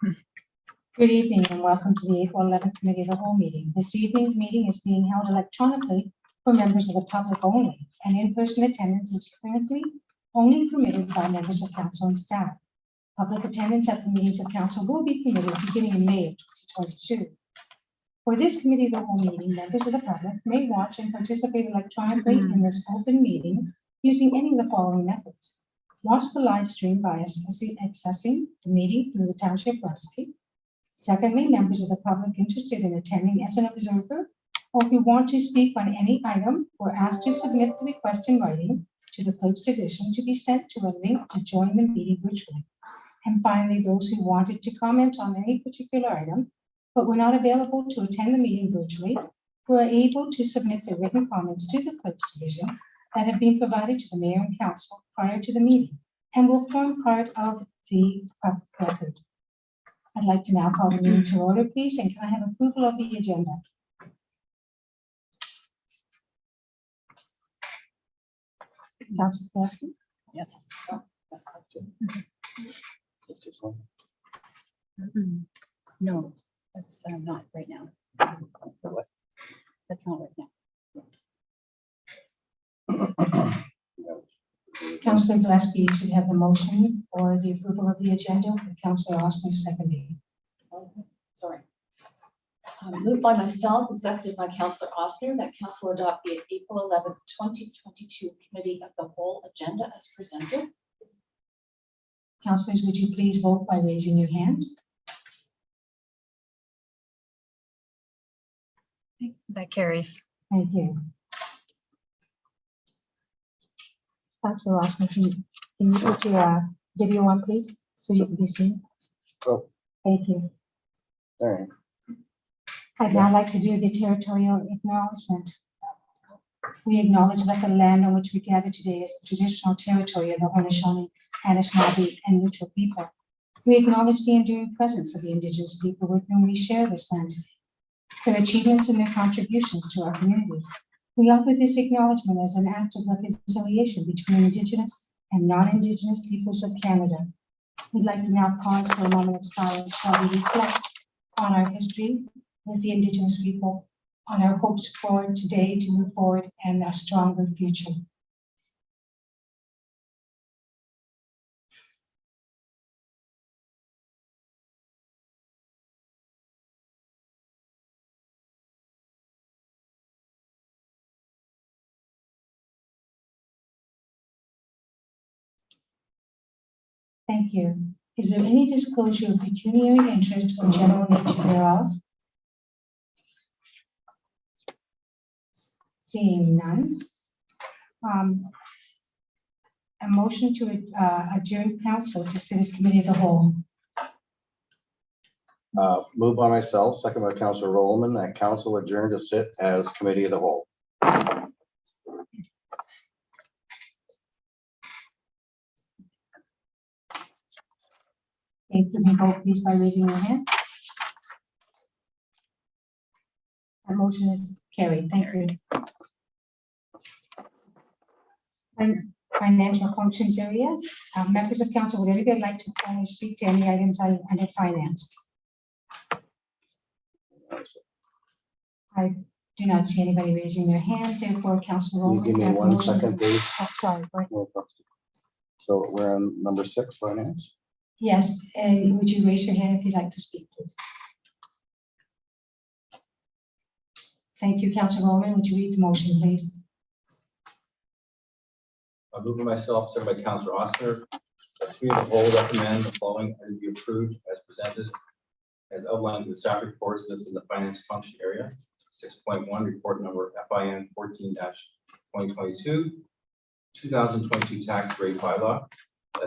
Good evening and welcome to the April 11th Committee of the Whole meeting. This evening's meeting is being held electronically for members of the public only, and in-person attendance is currently only permitted by members of council and staff. Public attendance at the meetings of council will be permitted beginning in May of 2022. For this Committee of the Whole meeting, members of the public may watch and participate electronically in this open meeting using any of the following methods. Watch the live stream by accessing the meeting through the Township website. Secondly, members of the public interested in attending as an observer or who want to speak on any item were asked to submit the request in writing to the Clerk's Division to be sent to a link to join the meeting virtually. And finally, those who wanted to comment on any particular item but were not available to attend the meeting virtually were able to submit their written comments to the Clerk's Division that have been provided to the Mayor and Council prior to the meeting and will form part of the record. I'd like to now call the meeting to order, please, and can I have approval of the agenda? Councilor Preston? Yes. No, that's not right now. That's not right now. Councilor Gillespie, you should have the motion for the approval of the agenda with Councilor Austin seconding. Sorry. Moved by myself and seconded by Councilor Oster that Council adopt the April 11th, 2022 Committee of the Whole agenda as presented. Councilors, would you please vote by raising your hand? That carries. Thank you. Councilor Austin, can you put your video on, please, so you can be seen? Oh. Thank you. All right. I'd now like to do the territorial acknowledgement. We acknowledge that the land on which we gather today is the traditional territory of the Haudenosaunee, Anishinaabe, and Neutral people. We acknowledge the enduring presence of the Indigenous people with whom we share this land today, their achievements and their contributions to our community. We offer this acknowledgement as an act of reconciliation between Indigenous and non-Indigenous peoples of Canada. We'd like to now pause for a moment of silence while we reflect on our history with the Indigenous people, on our hopes for today to move forward and a stronger future. Thank you. Is there any disclosure of pecuniary interest or general nature thereof? Seeing none. A motion to adjourn council to sit as Committee of the Whole. Moved by myself, second by Councilor Rollman, that council adjourned to sit as Committee of the Whole. Okay, can you vote please by raising your hand? That motion is carried. Thank you. And financial functions areas. Members of council, would anybody like to speak to any items under finance? I do not see anybody raising their hand. Therefore, Councilor Can you Rollman. give me have the 1 motion. second, please? Oh, sorry. Go ahead. So we're on number 6, finance. Yes, and would you raise your hand if you'd like to speak, please? Thank you, Councilor Rollman. Would you read the motion, please? I move by myself, second by Councilor Oster, that Committee of the Whole recommend the following item be approved as presented, as outlined in the staff reports listed in the finance function area. 6.1 report number FIN 14-2022, 2022 tax rate bylaw.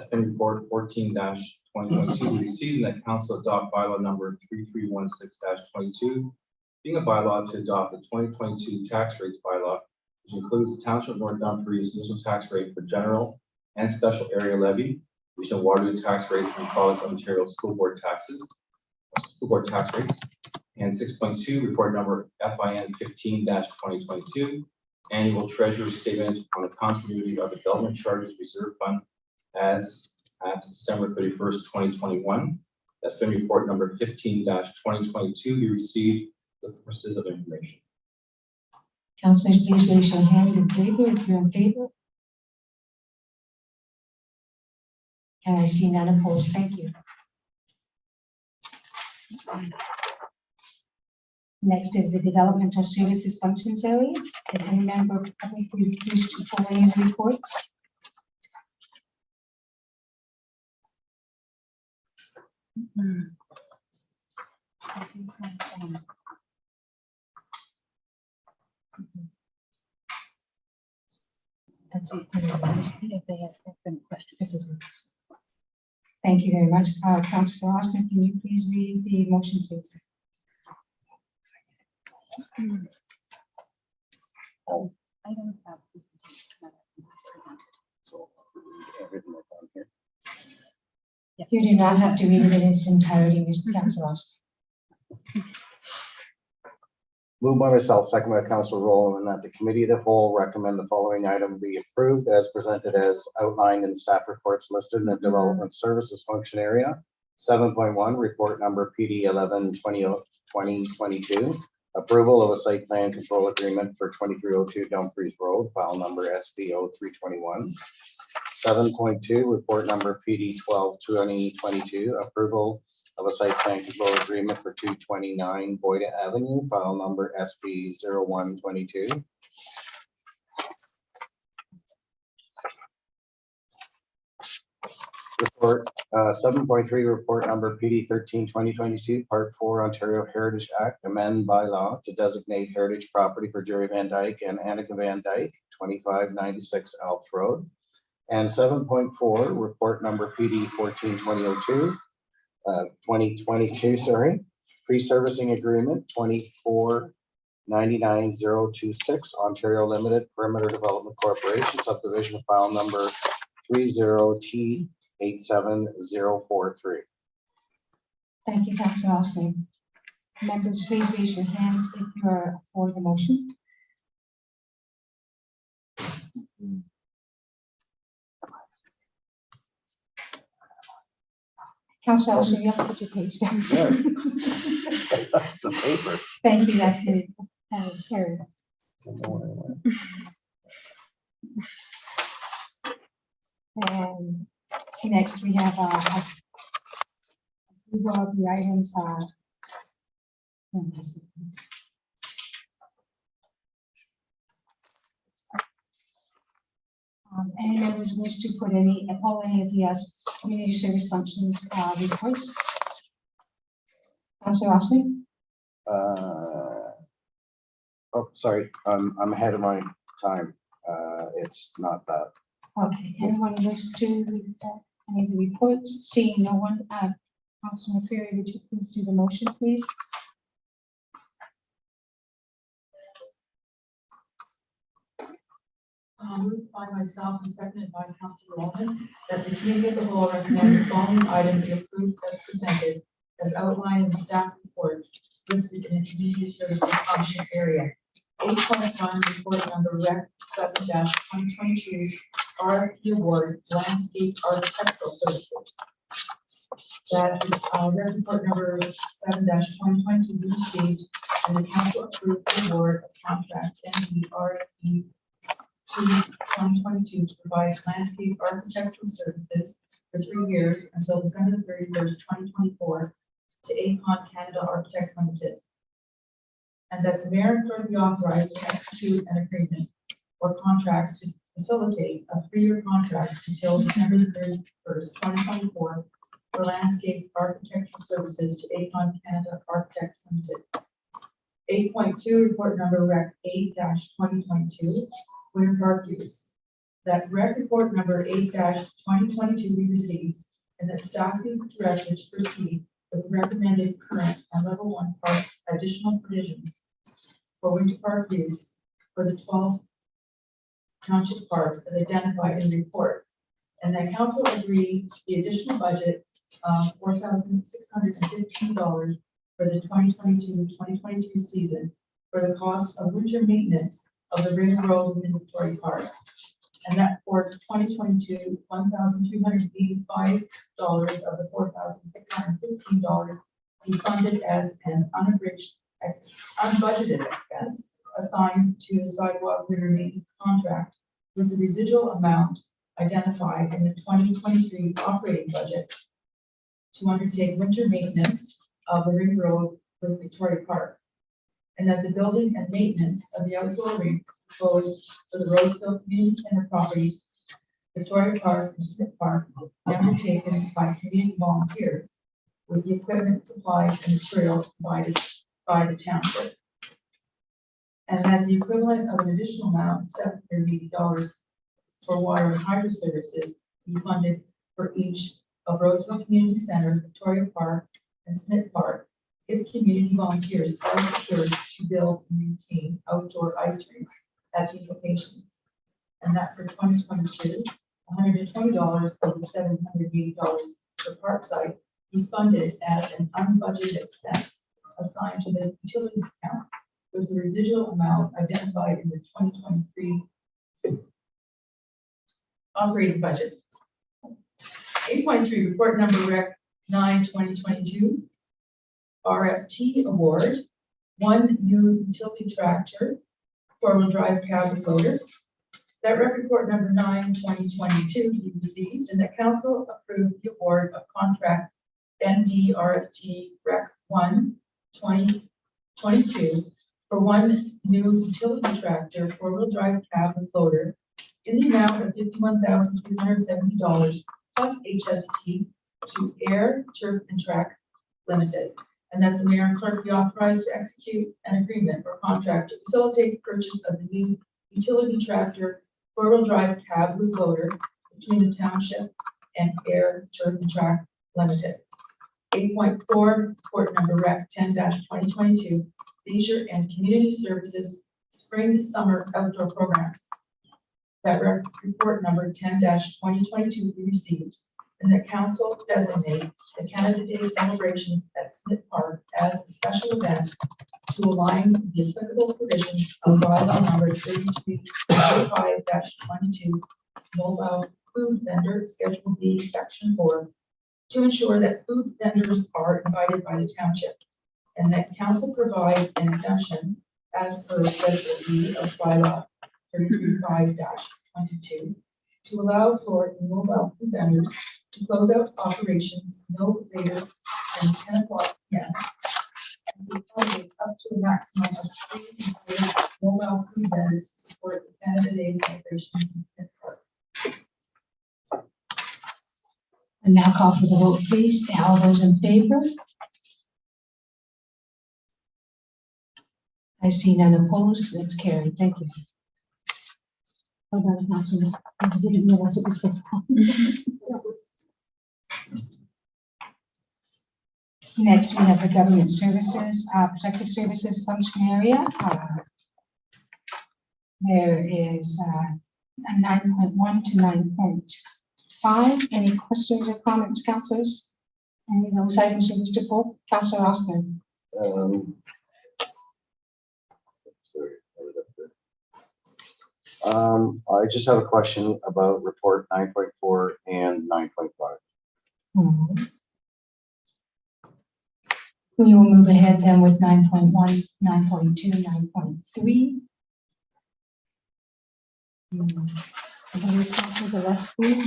FIN report 14-2022 received, and that council adopt bylaw number 3316-22, being a bylaw to adopt the 2022 tax rates bylaw, which includes the Township of North Dumfries initial tax rate for general and special area levy, regional Waterloo tax rates, and Province of Ontario school board tax rates. And 6.2 report number FIN 15-2022, annual treasurer's statement on the continuity of the development charges reserve fund as at December 31st, 2021. that FIN report number 15-2022 be received for purposes of information. Councillors, please raise your hand in favor if you're in favor. And I see none opposed. Thank you. Next is the developmental services functions areas. If any member of the public would wish to pull any of the reports. That's it. If they have any questions. Thank you very much. Councillor Austin, can you please read the motion, please? I don't have. So, everything that's on here. You do not have to read it in its entirety, Mr. Councillor Austin. Moved by myself, second by Councilor Rowland, that the committee of the whole recommend the following item be approved as presented as outlined in staff reports listed in the development services function area. 7.1, report number PD 11-2022, approval of a site plan control agreement for 2302 Dumfries Road, file number SBO 321. 7.2, report number PD 12-2022, approval of a site plan control agreement for 229 Boyda Avenue, file number SB 0122. Report 7.3, report number PD 13-2022, Part 4 Ontario Heritage Act, amend by law to designate heritage property for Jerry Van Dyke and Annika Van Dyke, 2596 Alps Road. And 7.4, report number PD 14-2002, 2022, sorry, pre-servicing agreement 2499026 Ontario Limited Perimeter Development Corporation subdivision, file number 30T87043. Thank you, Councillor Austin. Members, please raise your hand if you are for the motion. Councillor Austin, you have to put your page down. That's the paper. Thank you, that's good. Carried. And next we have approval of the items. Any members wish to put any of the community service functions reports? Councillor Austin? Oh, sorry, I'm ahead of my time. It's not that. Okay, anyone wish to read any of the reports? Seeing no one, Councillor McCreary, would you please do the motion, please? Moved by myself and seconded by Councillor Rowland, that the committee of the whole recommend the following item be approved as presented, as outlined in the staff reports listed in the community services function area. 8.1, report number Rec 7-2022, RFP award, landscape architectural services. That Rec report number 7-2022 be received, and the council approved the award of contract and RFP 2022 to provide landscape architectural services for 3 years until December 31st, 2024 to Aecon Canada Architects Limited. And that the mayor and clerk be authorized to execute an agreement or contracts to facilitate a 3-year contract until December 31st, 2024 for landscape architectural services to Aecon Canada Architects Limited. 8.2, report number Rec 8-2022. Winter Park use, that Rec report number 8-2022 be received, and that staff be directed to proceed with recommended current and level 1 parks additional provisions for Winter Park use for the 12 township parks as identified in the report, and that council agree the additional budget of $4,615 for the 2022-2023 season for the cost of winter maintenance of the Ring Road Inventory Park. And that for 2022, $1,385 of the $4,615 be funded as an unbudgeted expense assigned to the sidewalk winter maintenance contract, with the residual amount identified in the 2023 operating budget to undertake winter maintenance of the ring road with Victoria Park. And that the building and maintenance of the outdoor rinks proposed for the Roseville Community Center property, Victoria Park and Smith Park, be undertaken by community volunteers with the equipment, supplies, and materials provided by the township. And that the equivalent of an additional amount of $780 for water and hydro services be funded for each of Roseville Community Center, Victoria Park, and Smith Park, if community volunteers are secured to build and maintain outdoor ice rinks at these locations. And that for 2022, $120 of the $780 per park site be funded as an unbudgeted expense assigned to the utilities account, with the residual amount identified in the 2023 operating budget. 8.3, report number Rec 9, 2022. RFT award, 1 new utility tractor, 4-wheel drive cab and loader. That rec report number 9, 2022 be received, and that council approved the award of contract ND RFT Rec 1, 2022 for 1 new utility tractor, 4-wheel drive cab with loader in the amount of $51,370 plus HST to Air Turf and Track Limited. And that the mayor and clerk be authorized to execute an agreement or contract to facilitate the purchase of the new utility tractor, 4-wheel drive cab with loader between the township and Air Turf and Track Limited. 8.4, report number Rec 10-2022, leisure and community services spring summer outdoor programs. That rec report number 10-2022 be received, and that council designate the Canada Day celebrations at Smith Park as a special event to align the applicable provisions of bylaw number 33-5-22, mobile food vendor schedule B, section 4, to ensure that food vendors are invited by the township, and that council provide an exemption as per schedule B of bylaw 33-5-22 to allow for mobile food vendors to close out operations no later than 10 o'clock p.m. and to accommodate up to a maximum of 3 employed mobile food vendors to support the Canada Day celebrations in Smith Park. And now call for the vote, please. All those in favor? I see none opposed. It's carried. Thank you. Hold on, Councilman. I didn't realize it was so. Next, we have the government services, protective services function area. There is a 9.1 to 9.5. Any questions or comments, councillors? Any of those items you wish to pull? Councillor Austin. I just have a question about report 9.4 and 9.5. We will move ahead then with 9.1, 9.2, 9.3. The rest, please.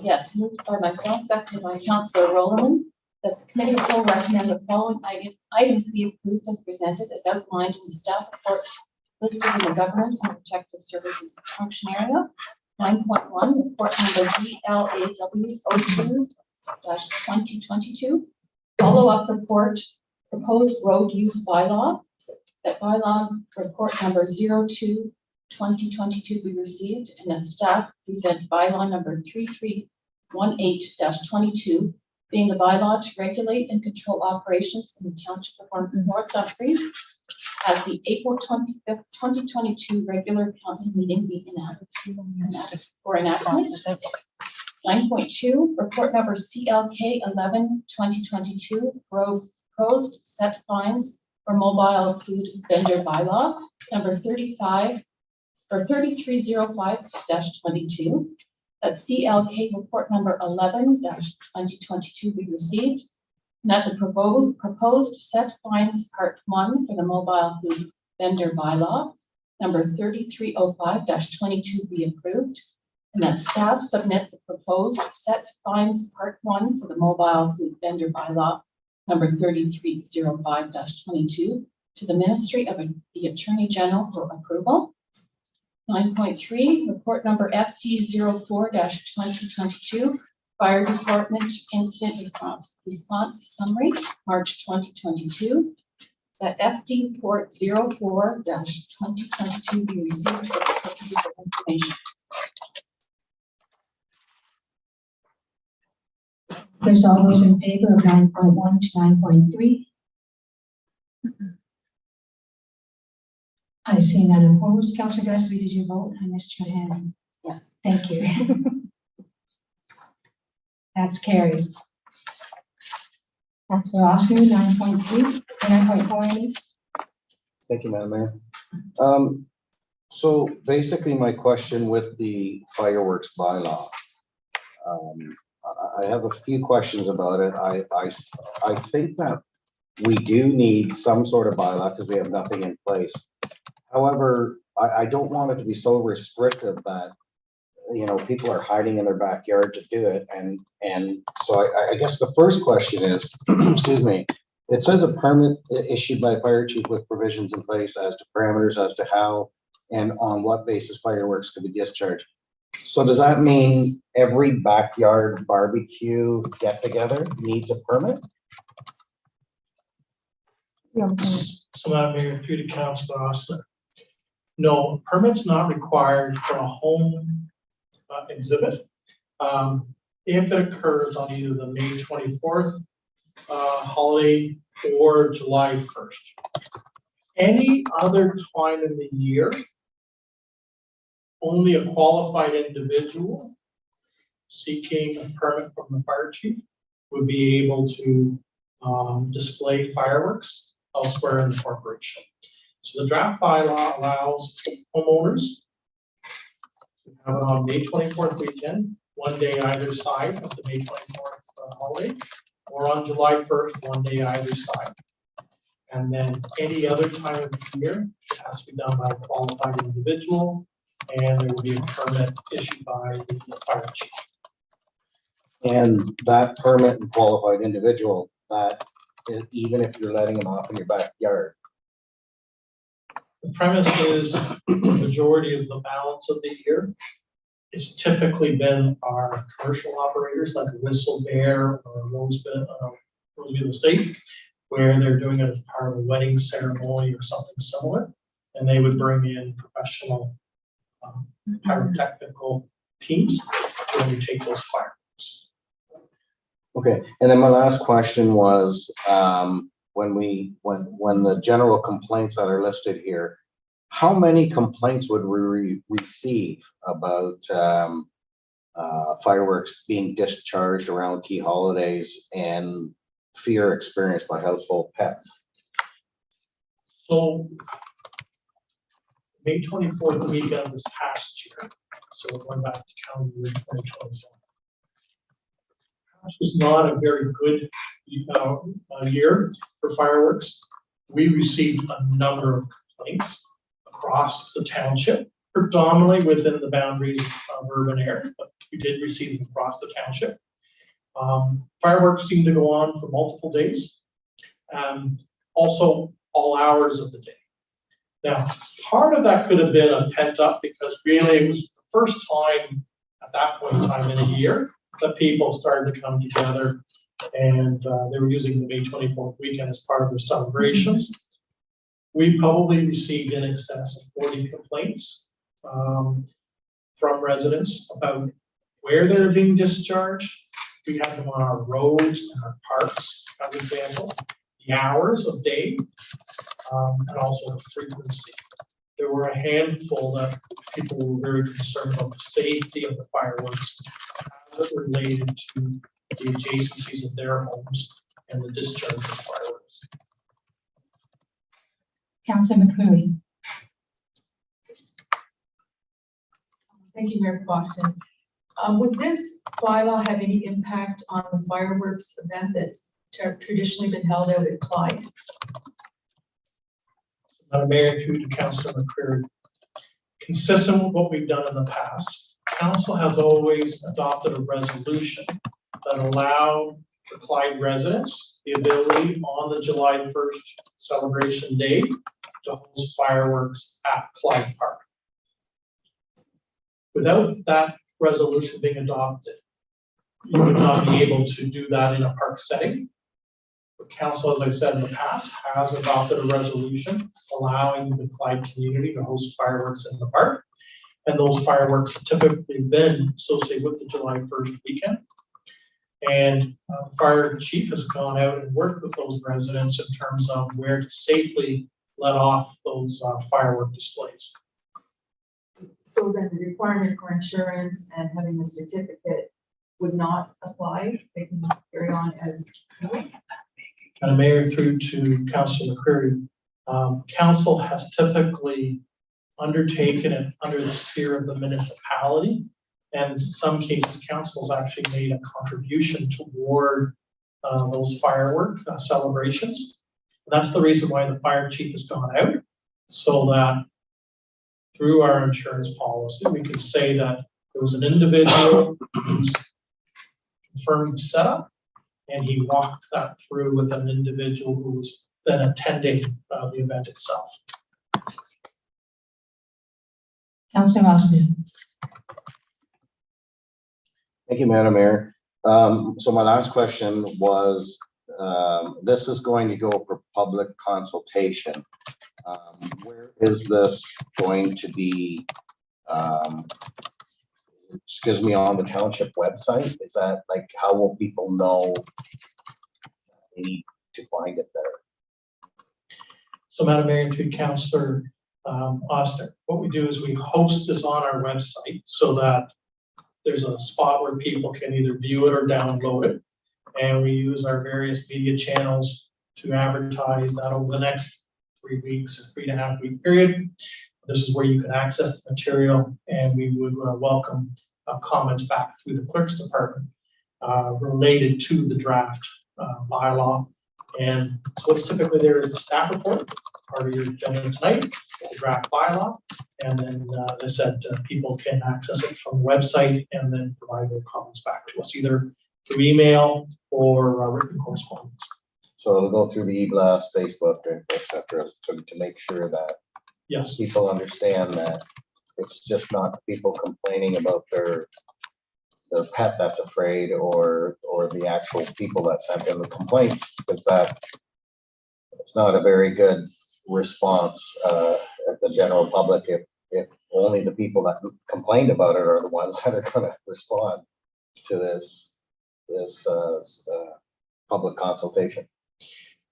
Yes, moved by myself, seconded by Councillor Rowland, that the committee of the whole recommend the following items be approved as presented as outlined in the staff report listed in the government and protective services function area. 9.1, report number BLAW02/2022, follow-up report, proposed road use bylaw. That bylaw report number 02/2022 be received, and that staff present bylaw number 3318-22, being the bylaw to regulate and control operations in the township of North Dumfries at the April 25th, 2022 regular council meeting be enacted for enactment. 9.2, report number CLK 11/2022, proposed set fines for mobile food vendor bylaw. Number 35, for 3305-22, that CLK report number 11-2022 be received, and that the proposed set fines part 1 for the mobile food vendor bylaw number 3305-22 be approved, and that staff submit the proposed set fines part 1 for the mobile food vendor bylaw number 3305-22 to the Ministry of the Attorney General for approval. 9.3, report number FD04-2022, Fire Department Incident Response Summary, March 2022. That FD report 04-2022 be received for the purposes of information. There's all those in favor of 9.1 to 9.3. I see none opposed. Councillor Grassley, did you vote? I missed your hand. Yes. Thank you. That's carried. Councillor Austin, 9.3, 9.4, Amy? Thank you, Madam Mayor. So basically my question with the fireworks bylaw, I have a few questions about it. I think that we do need some sort of bylaw because we have nothing in place. However, I don't want it to be so restrictive that, you know, people are hiding in their backyard to do it. And so I guess the first question is, excuse me, it says a permit issued by fire chief with provisions in place as to parameters as to how and on what basis fireworks could be discharged. So does that mean every backyard barbecue get together needs a permit? So that Mayor, through to Councillor Austin. No, permit's not required for a home exhibit. If it occurs on either the May 24th holiday or July 1st. Any other time in the year, only a qualified individual seeking a permit from the fire chief would be able to display fireworks elsewhere in the corporation. So the draft bylaw allows homeowners to have it on May 24th weekend, one day either side of the May 24th holiday, or on July 1st, one day either side. And then any other time of the year, it has to be done by a qualified individual, and there will be a permit issued by the fire chief. And that permit and qualified individual, that is, even if you're letting them off in your backyard. The premise is the majority of the balance of the year. It's typically been our commercial operators like a Whistle Bear or Roseville Estate, where they're doing it as part of a wedding ceremony or something similar, and they would bring in professional pyrotechnical teams to undertake those fireworks. Okay, and then my last question was, when the general complaints that are listed here, how many complaints would we receive about fireworks being discharged around key holidays and fear experienced by household pets? So May 24th weekend this past year, so we're going back to calendar year 2021. Which was not a very good year for fireworks. We received a number of complaints across the township, predominantly within the boundaries of urban area, but we did receive them across the township. Fireworks seemed to go on for multiple days, also all hours of the day. Now, part of that could have been a pent up because really it was the first time at that point in time in a year that people started to come together, and they were using the May 24th weekend as part of their celebrations. We probably received in excess of 40 complaints from residents about where they're being discharged. We had them on our roads and our parks, as an example, the hours of day, and also the frequency. There were a handful that people were very concerned about the safety of the fireworks as it related to the adjacencies of their homes and the discharge of fireworks. Councillor McCreary. Thank you, Mayor Boston. Would this bylaw have any impact on the fireworks event that's traditionally been held out at Clyde? Madam Mayor, through to Councillor McCreary. Consistent with what we've done in the past, council has always adopted a resolution that allowed the Clyde residents the ability on the July 1st celebration day to host fireworks at Clyde Park. Without that resolution being adopted, you would not be able to do that in a park setting. The council, as I said in the past, has adopted a resolution allowing the Clyde community to host fireworks in the park. And those fireworks have typically been associated with the July 1st weekend. And the fire chief has gone out and worked with those residents in terms of where to safely let off those firework displays. So then the requirement for insurance and having the certificate would not apply? They can carry on as. And Mayor, through to Councillor McCreary, council has typically undertaken it under the sphere of the municipality. And in some cases, council has actually made a contribution toward those firework celebrations. And that's the reason why the fire chief has gone out, so that through our insurance policy, we could say that there was an individual who's confirmed the setup, and he walked that through with an individual who was then attending the event itself. Councillor Austin. Thank you, Madam Mayor. So my last question was, this is going to go for public consultation. Where is this going to be? Excuse me, on the township website? Is that like, how will people know they need to find it there? So Madam Mayor, through Councillor Oster, what we do is we host this on our website so that there's a spot where people can either view it or download it. And we use our various media channels to advertise that over the next 3 weeks, a 3.5 week period. This is where you can access the material, and we would welcome comments back through the clerk's department related to the draft bylaw. And so what's typically there is the staff report, part of your agenda tonight, the draft bylaw, and then, as I said, people can access it from the website and then provide their comments back to us, either through email or written correspondence. So it'll go through the e-blast, Facebook, et cetera, to make sure that Yes. people understand that it's just not people complaining about their pet that's afraid, or the actual people that sent in the complaints, because that it's not a very good response at the general public if only the people that complained about it are the ones that are going to respond to this public consultation.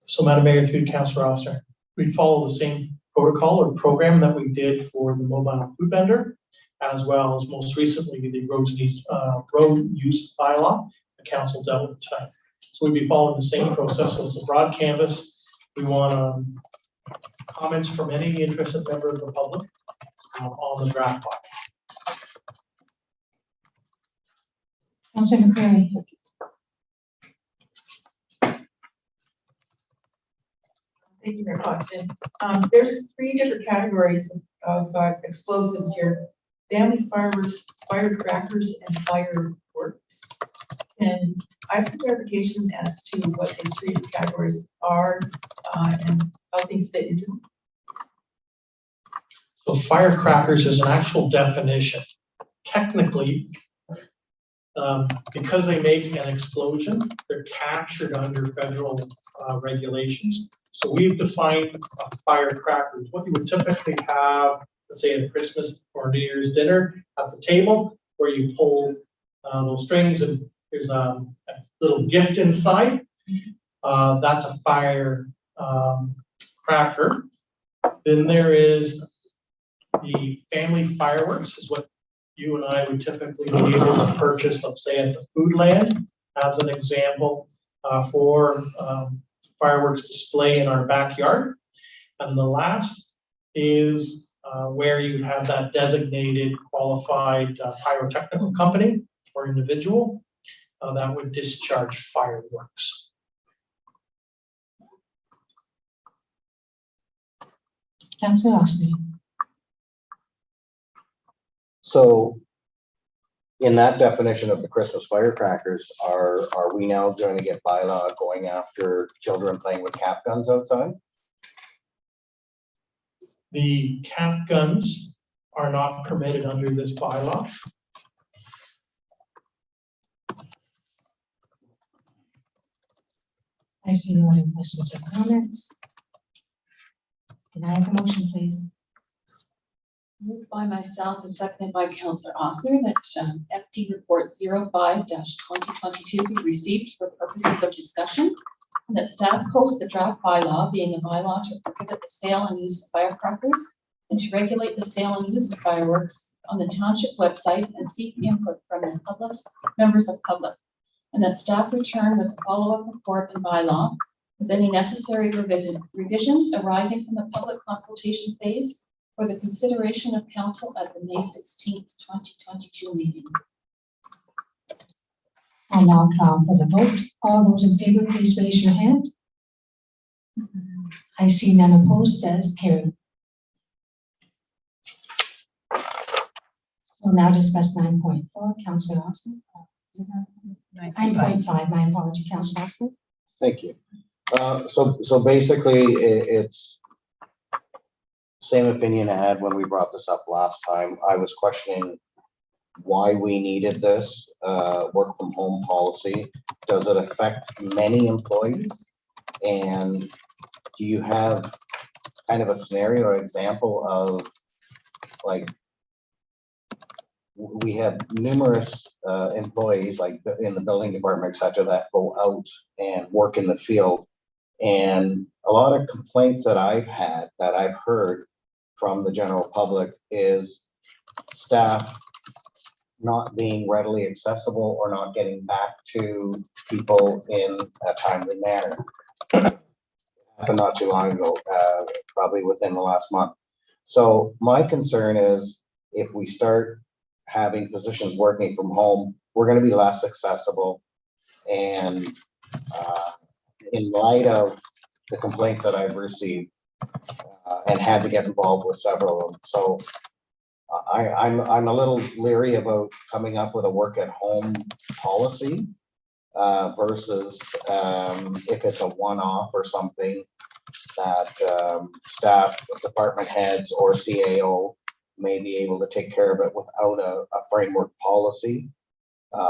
So, Madam Mayor, through Councillor Oster, we follow the same protocol or program that we did for the mobile food vendor, as well as most recently the road use bylaw the council dealt with tonight. So we'd be following the same process with the broad canvas. We want comments from any interested member of the public on the draft bylaw. Councillor McCreary. Thank you, Mayor Boston. There's 3 different categories of explosives here: family fireworks, firecrackers, and fireworks. And I have some clarification as to what these 3 categories are and how things fit into them. So firecrackers is an actual definition. Technically, because they make an explosion, they're captured under federal regulations. So we've defined firecrackers. What you would typically have, let's say at a Christmas or New Year's dinner at the table, where you pull those strings and there's a little gift inside. That's a firecracker. Then there is the family fireworks, is what you and I would typically be able to purchase, let's say at the Foodland, as an example, for fireworks display in our backyard. And the last is where you have that designated qualified pyrotechnical company or individual that would discharge fireworks. Councillor Austin. So in that definition of the Christmas firecrackers, are we now going to get bylaw going after children playing with cap guns outside? The cap guns are not permitted under this bylaw. I see no other questions or comments. Can I have a motion, please? Moved by myself and seconded by Councillor Osner that FD Report 05-2022 be received for purposes of discussion, and that staff post the draft bylaw, being a bylaw to prohibit the sale and use of firecrackers and to regulate the sale and use of fireworks on the township website and seek input from the public, members of public, and that staff return with a follow-up report and bylaw with any necessary revisions arising from the public consultation phase for the consideration of council at the May 16th, 2022 meeting. I'll now call for the vote. All those in favor, please raise your hand. I see none opposed, as carried. We'll now discuss 9.4, Councillor Austin. 9.5, my apology, Councillor Austin. Thank you. So basically, it's same opinion I had when we brought this up last time. I was questioning why we needed this work from home policy. Does it affect many employees? And do you have kind of a scenario or example of, like, we have numerous employees, like in the building department, et cetera, that go out and work in the field. And a lot of complaints that I've had, that I've heard from the general public, is staff not being readily accessible or not getting back to people in a timely manner. Happened not too long ago, probably within the last month. So my concern is, if we start having positions working from home, we're going to be less accessible. And in light of the complaints that I've received and had to get involved with several of them, so I'm a little leery about coming up with a work at home policy versus if it's a one-off or something that staff, department heads, or CAO may be able to take care of it without a framework policy.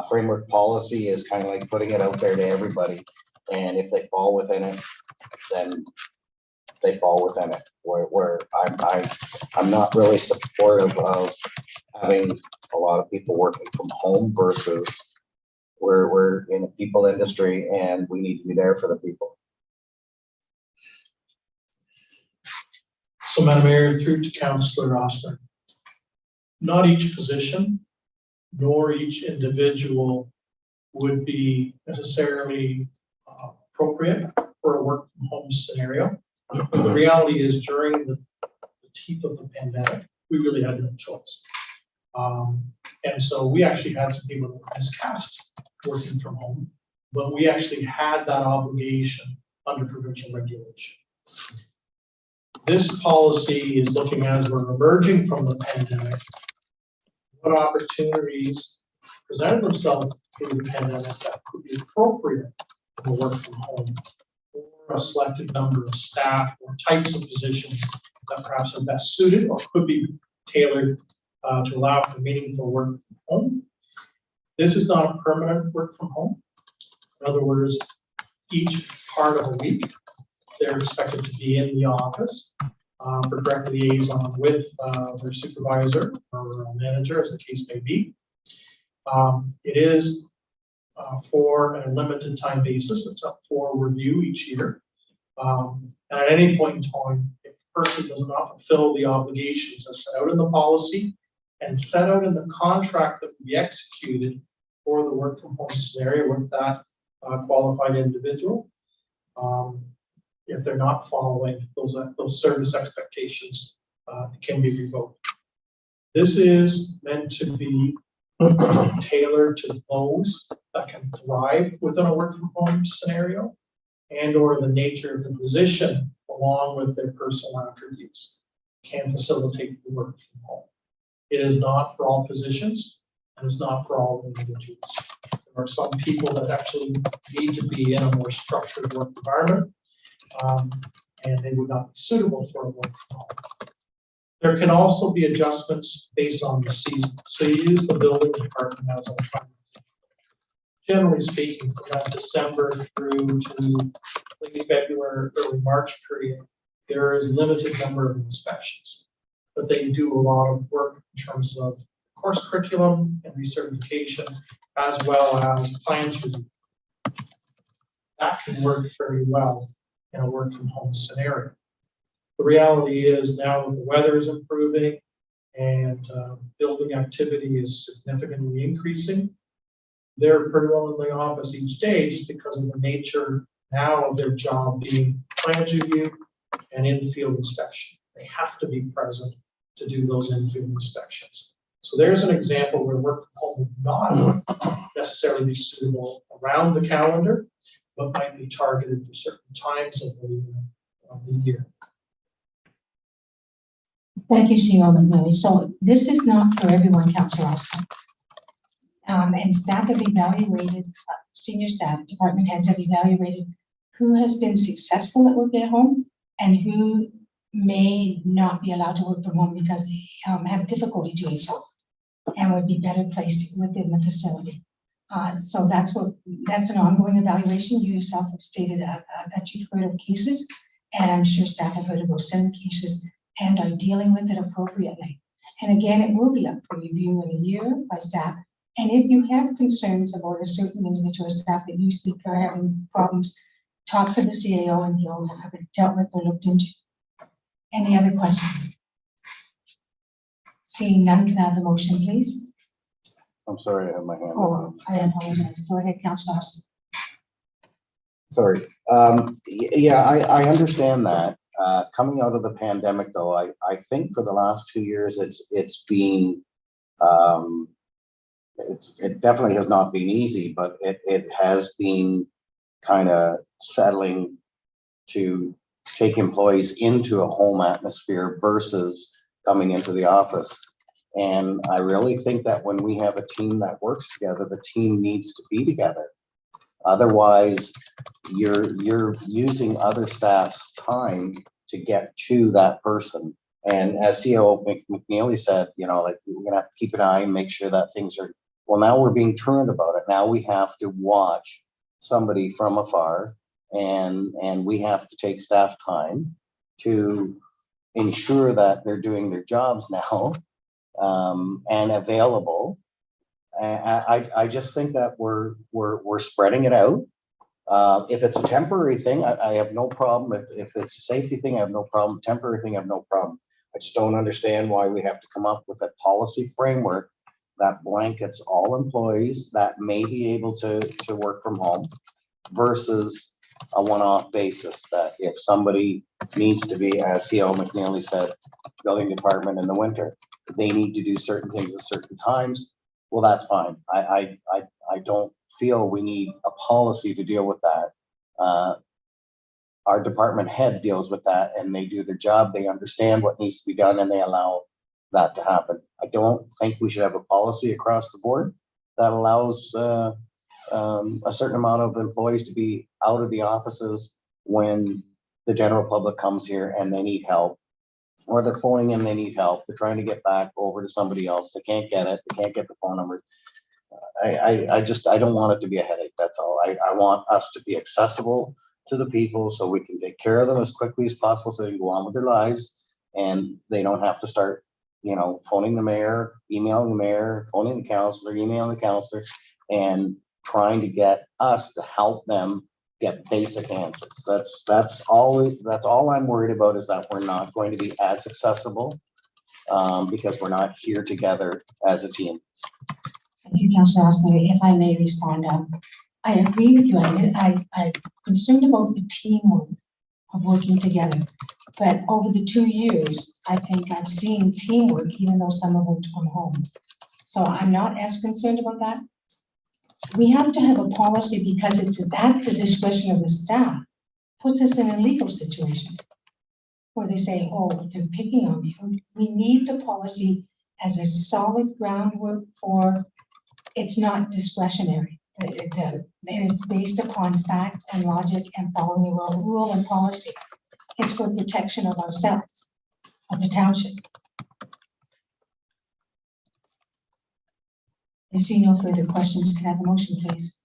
Framework policy is kind of like putting it out there to everybody, and if they fall within it, then they fall within it. Where I'm not really supportive of having a lot of people working from home versus we're in a people industry and we need to be there for the people. So, Madam Mayor, through to Councillor Rosner. Not each position nor each individual would be necessarily appropriate for a work from home scenario. The reality is, during the teeth of the pandemic, we really had no choice. And so we actually had some people that were miscast working from home, but we actually had that obligation under provincial regulation. This policy is looking, as we're emerging from the pandemic, what opportunities presented themselves through the pandemic that could be appropriate for work from home, or a selected number of staff or types of positions that perhaps are best suited or could be tailored to allow for meaningful work from home. This is not a permanent work from home. In other words, each part of a week, they're expected to be in the office for direct liaison with their supervisor or manager, as the case may be. It is for a limited time basis. It's up for review each year. And at any point in time, if the person does not fulfill the obligations as set out in the policy and set out in the contract that will be executed for the work from home scenario with that qualified individual, if they're not following those service expectations, it can be revoked. This is meant to be tailored to those that can thrive within a work from home scenario and or the nature of the position along with their personal attributes can facilitate the work from home. It is not for all positions and it's not for all individuals. There are some people that actually need to be in a more structured work environment, and they would not be suitable for a work from home. There can also be adjustments based on the season. So you use the building department as a time. Generally speaking, from that December through to late February, early March period, there is limited number of inspections, but they do a lot of work in terms of course curriculum and recertification, as well as plans review. That can work very well in a work from home scenario. The reality is now that the weather is improving and building activity is significantly increasing, they're pretty well in the office each day just because of the nature now of their job being plans review and in-field inspection. They have to be present to do those in-field inspections. So there's an example where work from home would not necessarily be suitable around the calendar, but might be targeted for certain times of the year. Thank you, CEO McNally. So this is not for everyone, Councillor Austin. And staff have evaluated, senior staff, department heads have evaluated who has been successful at working at home and who may not be allowed to work from home because they have difficulty doing so and would be better placed within the facility. So that's an ongoing evaluation. You yourself have stated that you've heard of cases, and I'm sure staff have heard of those same cases and are dealing with it appropriately. And again, it will be up for review in a year by staff. And if you have concerns about a certain individual staff that you think are having problems, talk to the CAO and he'll have it dealt with or looked into. Any other questions? Seeing none, can I have the motion, please? I'm sorry, I have my hand Oh, up. I apologize. Go ahead, Councillor Austin. Sorry. Yeah, I understand that. Coming out of the pandemic, though, I think for the last 2 years, it's been, it definitely has not been easy, but it has been kind of settling to take employees into a home atmosphere versus coming into the office. And I really think that when we have a team that works together, the team needs to be together. Otherwise, you're using other staff's time to get to that person. And as CEO McNeely said, you know, like we're gonna have to keep an eye and make sure that things are, well, now we're being turned about it. Now we have to watch somebody from afar and we have to take staff time to ensure that they're doing their jobs now and available. I just think that we're spreading it out. If it's a temporary thing, I have no problem. If it's a safety thing, I have no problem. Temporary thing, I have no problem. I just don't understand why we have to come up with a policy framework that blankets all employees that may be able to work from home versus a one-off basis, that if somebody needs to be, as CEO McNeely said, building department in the winter, they need to do certain things at certain times. Well, that's fine. I don't feel we need a policy to deal with that. Our department head deals with that and they do their job. They understand what needs to be done and they allow that to happen. I don't think we should have a policy across the board that allows a certain amount of employees to be out of the offices when the general public comes here and they need help, or they're phoning in, they need help. They're trying to get back over to somebody else. They can't get it. They can't get the phone number. I don't want it to be a headache. That's all. I want us to be accessible to the people so we can take care of them as quickly as possible so they can go on with their lives and they don't have to start, you know, phoning the mayor, emailing the mayor, phoning the councillor, emailing the councillor, and trying to get us to help them get basic answers. That's all I'm worried about, is that we're not going to be as accessible because we're not here together as a team. Thank you, Councillor Austin. If I may respond, I agree with you. I'm concerned about the teamwork of working together. But over the 2 years, I think I've seen teamwork, even though some have worked from home. So I'm not as concerned about that. We have to have a policy because it's at the discretion of the staff, puts us in a legal situation where they say, oh, they're picking on me. We need the policy as a solid groundwork for, it's not discretionary. It's based upon fact and logic and following a rule and policy. It's for protection of ourselves, of the township. I see no further questions. Can I have a motion, please?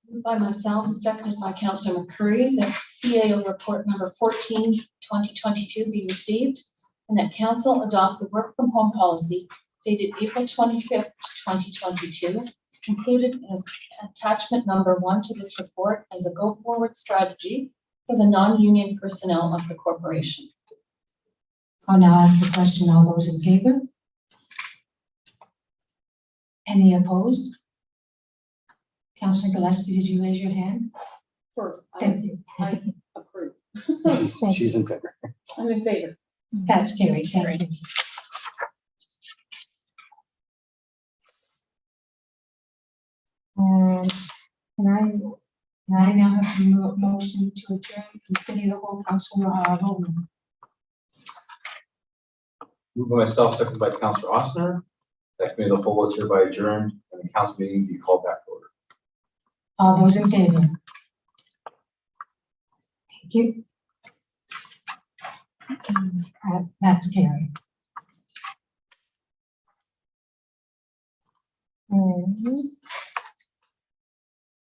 Moved by myself and seconded by Councillor McCurry that CAO report number 14, 2022 be received and that council adopt the work from home policy dated April 25th, 2022, included as attachment number 1 to this report as a go forward strategy for the non-union personnel of the corporation. I'll now ask the question. All those in favor? Any opposed? Councillor Gillespie, did you raise your hand? Thank you. I approve. She's in favor. I'm in favor. That's carried. Thank you. And can I now have a motion to adjourn from committee of the whole, Councillor Holman? Moved by myself, seconded by Councillor Ossner. That committee of the whole is hereby adjourned and the council meeting be called back to order. All those in favor? Thank you. That's carried.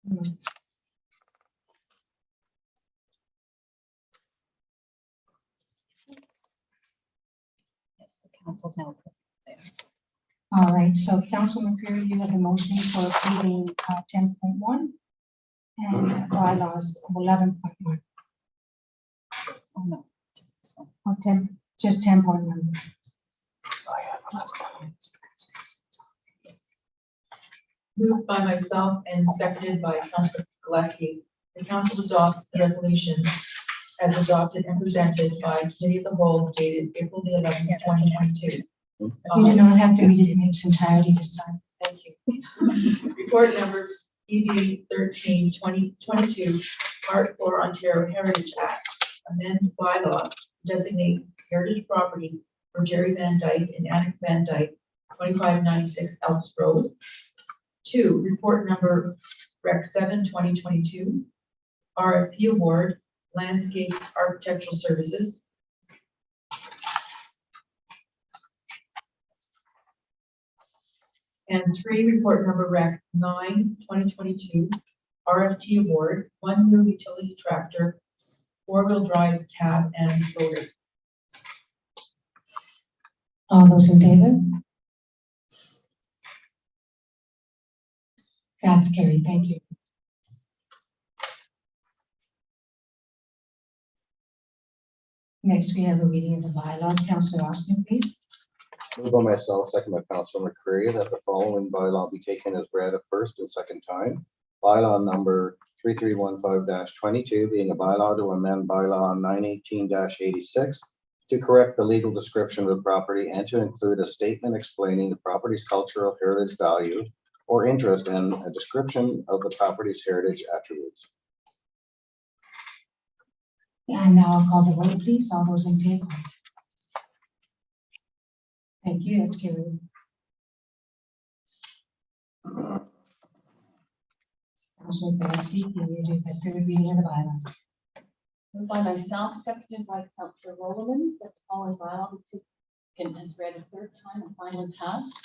Yes, the council's now. All right, so Councilor McCreary, you have a motion for approving 10.1 and bylaws of 11.1. Oh, no. Or 10, just 10.1. Moved by myself and seconded by Councillor Gillespie, the council adopt the resolution as adopted and presented by committee of the whole dated April the 11th, 2022. You do not have to read it in its entirety this time. Thank you. Report number EB 13, 2022, Part 4 Ontario Heritage Act, amend bylaw, designate heritage property for Jerry Van Dyke and Anna Van Dyke, 2596 Elks Road. 2, report number Rec 7, 2022, RFP award, landscape architectural services. And 3, report number Rec 9, 2022, RFT award, 1 new utility tractor, 4-wheel drive cab and loader. All those in favor? That's carried. Thank you. Next, we have a reading of the bylaws. Councillor Austin, please. Moved by myself, second by Councillor McCreary, that the following bylaw be taken as read a first and second time. Bylaw number 3315-22 being a bylaw to amend bylaw 918-86 to correct the legal description of the property and to include a statement explaining the property's cultural heritage value or interest and a description of the property's heritage attributes. And now I'll call the vote, please. All those in favor? Thank you. That's carried. Councillor Gillespie, can you do the third reading of the bylaws? Moved by myself, seconded by Councillor Rowland, that the following bylaw be taken as read a third time and finally passed.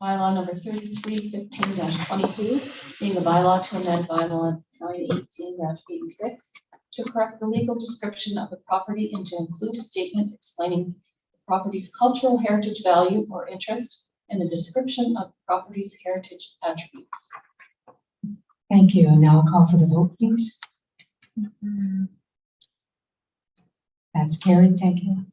Bylaw number 3315-22, being a bylaw to amend bylaw 918-86 to correct the legal description of the property and to include a statement explaining the property's cultural heritage value or interest and a description of the property's heritage attributes. Thank you. And now I'll call for the vote, please. That's carried. Thank you.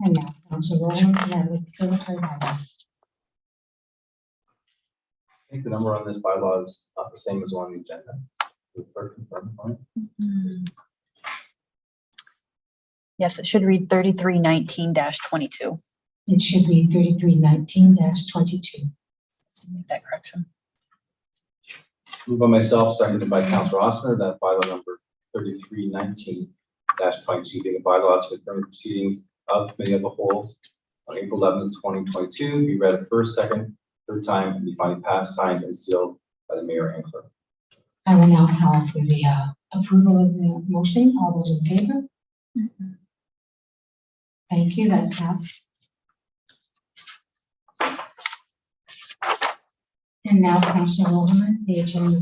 And now, Councillor Rowland, can I have the third bylaw? I think the number on this bylaw is not the same as on the agenda. Will the clerk confirm for me? Yes, it should read 3319-22. It should be 3319-22. Make that correction. Moved by myself, seconded by Councillor Ossner, that bylaw number 3319-22 being a bylaw to confirm the proceedings of committee of the whole on April 11th, 2022, be read first, second, third time, and be finally passed, signed, and sealed by the mayor and clerk. I will now call for the approval of the motion. All those in favor? Thank you, that's passed. And now, Councillor Overman, the agenda.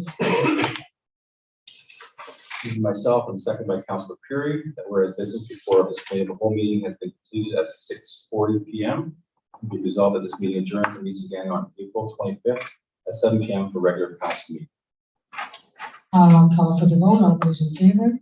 Moved by myself and seconded by Councillor Perry, that whereas business before this committee of the whole meeting has been completed at 6:40 p.m. Be resolved that this meeting adjourned and meets again on April 25th at 7 p.m. for regular council meeting. I'll call for the vote. All those in favor?